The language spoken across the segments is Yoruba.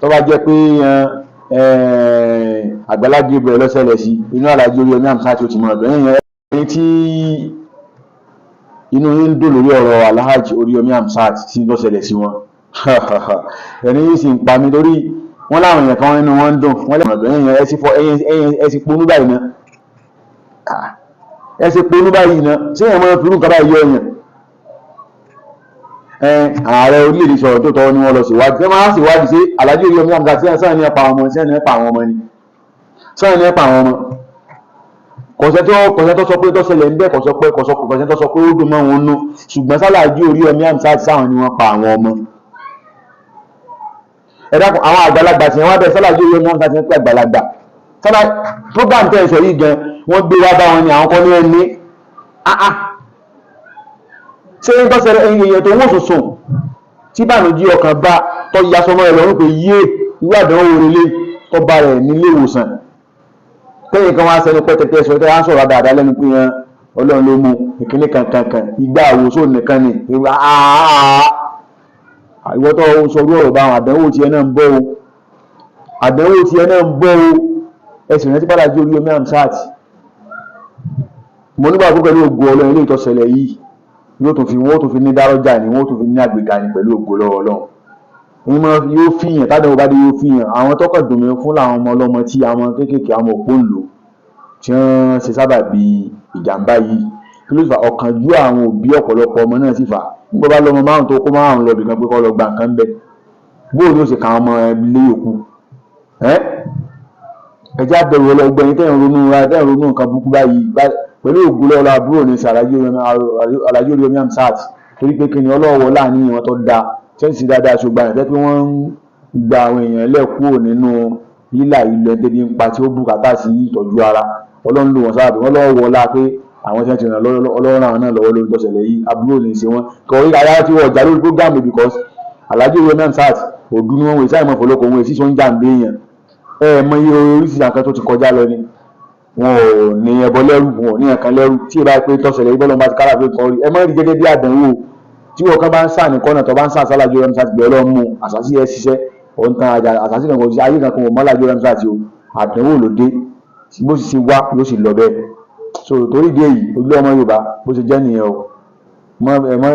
tó bá jẹ́ pé Àgbàlá Gabriel ló ṣẹlẹ̀ sí inú Alhaji Oríyọmí Hamzat ó ti mọ̀ ọ̀dọ̀ yẹn ẹni tí inú yín ń dùn lórí ọ̀rọ̀ Alhaji Oríyọmí Hamzat tí ló ṣẹlẹ̀ sí wọn ẹni yìí sì ń pa mi torí wọ́n láwọn èèyàn kan nínú wọn ń dùn wọ́n lè mọ̀ ọ̀dọ̀ yẹn ẹ sì ponú báyìí náà ẹ sì ponú báyìí náà ṣé èèyàn máa fi irú nǹkan báyìí yọ èèyàn ààrẹ orílẹ̀-èdè sọ̀rọ̀ tó tọ́ ni wọ́n lọ síwádìí tí wọ́n máa ń síwádìí sí Alhaji Oríyọmí Hamzat tí sáà ní ẹ̀pà àwọn ọmọ sáà ní ẹ̀pà àwọn ọmọ ni sáà ní ẹ̀pà àwọn ọmọ kọ̀sẹ̀ tó sọ pé tó ṣẹlẹ̀ ń bẹ́ kọ̀sẹ̀ tó sọ pé ó dùn mọ́ wọn nú ṣùgbọ́n Alhaji Oríyọmí Hamzat sáwọn ni wọ́n pa àwọn ọmọ ẹ dákun àwọn àgbàlagbà tí wọ́n bẹ̀ Alhaji Oríyọmí Hamzat ti ń pẹ́ àgbàlagbà program tẹ̀ sọ yìí gan wọ́n gbé wá bá wọn ni àwọn kan ní ẹni ṣé ń tọ́sẹ̀rẹ̀ èèyàn tó wọ́n sùn tí bànújí ọkàn bá tọ́ ya sọmọ ẹ̀ lọ́rùn pé yé ìwé àdánwò orílẹ̀ tó bá rẹ̀ nílé ìwòsàn tẹ́yìn kan wá sẹ́ni pẹ́tẹ́tẹ́ sọ tẹ́ wá sọ̀rọ̀ dáadáa lẹ́nu pé yan Ọlọ́run ló mú ìkíní kankan ìgbà àwòsó nìkan ni ìwọ tó sọ̀rọ̀ ọ̀rọ̀ bá àwọn àdánwò tiẹ̀ náà ń bọ̀ o ẹ̀sìn rántí Alhaji Oríyọmí Hamzat mo nígbà púpọ̀ ní ògo Ọlọ́run ilé ìtọ́sẹ̀lẹ̀ yìí wọ́n tún fi ní dárọ́jà ni wọ́n tún fi ní àgbéga ni pẹ̀lú ògo lọ́wọ́ Ọlọ́run yóò fìyàn tádàwọ̀ bá dé yóò fìyàn àwọn tọ́kọ̀ dùnmí fún làwọn ọmọ ọlọ́mọ tí àwọn kéékèèké àwọn òpó ń lò tí wọ́n ṣe sábà bí ìjàmbá yìí kí ló fà ọkàn ju àwọn òbí ọ̀pọ̀lọpọ̀ ọmọ náà sì fà nígbà bá lọ́mọ márùn tó kó márùn lọ bìkan pé kọ́ lọ gba nǹkan bẹ́ẹ̀ bóòlù ó sì kà ọmọ ilé yòókù ẹjẹ́ àbẹ̀wò ọlọ́gbẹ́ni tẹ́yìn ronú nǹkan burúkú báyìí pẹ̀lú ògo lọ́wọ́ àbúrò ní Alhaji Oríyọmí Hamzat torí pé kíni ọlọ́wọ́ láàrin wọn tó da chelsea dáadáa ṣùgbọ́n àti pé wọ́n ń gba àwọn èèyàn lẹ́kúrò nínú yílà ilẹ̀ débi ń pa tí ó bùkátà sí ìtọ́jú ara Ọlọ́run lò wọ́n sábà wọ́n lọ́wọ́ wọlá pé àwọn tí wọ́n ti ràn Ọlọ́run àwọn náà lọ́wọ́ lórí tọ́sẹ̀lẹ̀ yìí àbúrò ní ṣe wọn kọ̀ orí ayá tí wọ́n jà lórí program because Alhaji Oríyọmí Hamzat òdú ni wọ́n wò sáì mọ́ fọlọ́kọ̀ wọn èsì tó ń jà ń béèyàn mọ iye oríṣiríṣi àkàn tó ti kọjá lọ ni wọn ò ní ẹbọ lẹ́rù wọn ò ní ẹ̀kan lẹ́rù tí ì bá pé tọ́sẹ̀lẹ̀ yìí bọ́lọ́ bá ti kára pé kan rí ẹ mọ́ rí gẹ́gẹ́ bí àdánwò tí wọ́n kan bá ń sà ní kọ́nà tó bá ń sà Alhaji Oríyọmí Hamzat gbé Ọlọ́run mú àṣàṣì ẹ ṣiṣẹ́ òun tan àṣàṣì kan kò sí ayé kan kò mọ́ Alhaji Oríyọmí Hamzat o àdánwò ló dé bó sì wá yóò sì lọ bẹ́ẹ̀ so torí dé yìí ojú ọmọ Yorùbá bó ṣe jẹ́ nìyẹn o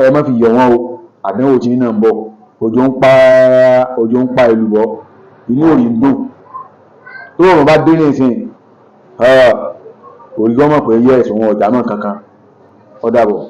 ẹ má fi yọ̀ wọ́n o àdánwò tí náà ń bọ̀ òjò ń pa èlùbọ́ inú òrì ń dùn tó wọn bá dé ní ìsìn òrì gbọ́mọ̀ pé yẹ́ ẹ̀sùn wọn ọ̀jà mọ́ kankan ó dàbọ̀.